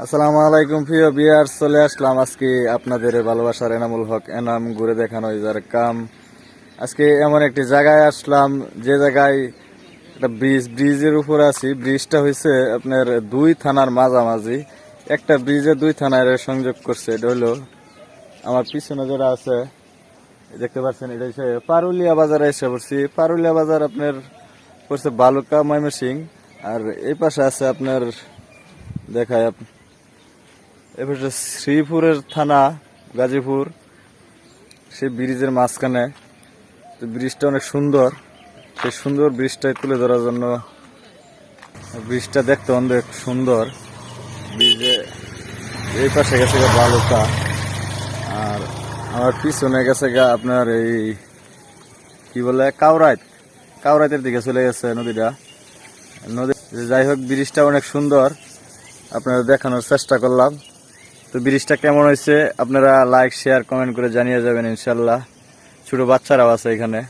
আসসালামু আলাইকুম প্রিয় ভিউয়ার্স, চলে আসলাম আজকে আপনাদের ভালোবাসার এনামুল হক এনাম ঘুরে দেখানো যার কাম। আজকে এমন একটি জায়গায় আসলাম যে জায়গায় একটা ব্রিজের উপরে আছি। ব্রিজটা হয়েছে আপনার দুই থানার মাঝামাঝি, একটা ব্রিজে দুই থানার সংযোগ করছে। এটা হলো আমার পিছনে যেটা আছে দেখতে পাচ্ছেন, এটা হচ্ছে পারুলিয়া বাজারে এসে পড়ছি। পারুলিয়া বাজার আপনার পড়ছে বালুকা ময়মনসিং, আর এই পাশে আছে আপনার দেখায় এবার শ্রীপুরের থানা গাজীপুর, সেই ব্রিজের মাঝখানে। তো ব্রিজটা অনেক সুন্দর, সেই সুন্দর ব্রিজটাই তুলে ধরার জন্য। ব্রিজটা দেখতে অনেক সুন্দর। ব্রিজে এই পাশে গেছে গা বালুকা, আর আমার পিছনে গেছে গা আপনার এই কি বলে কাউরাইতের দিকে চলে গেছে নদীটা। যাই হোক, ব্রিজটা অনেক সুন্দর, আপনারা দেখানোর চেষ্টা করলাম। তো ব্রিজটা কেমন হয়েছে আপনারা লাইক শেয়ার কমেন্ট করে জানিয়ে যাবেন ইনশাল্লাহ। ছোট বাচ্চারাও আছে এখানে।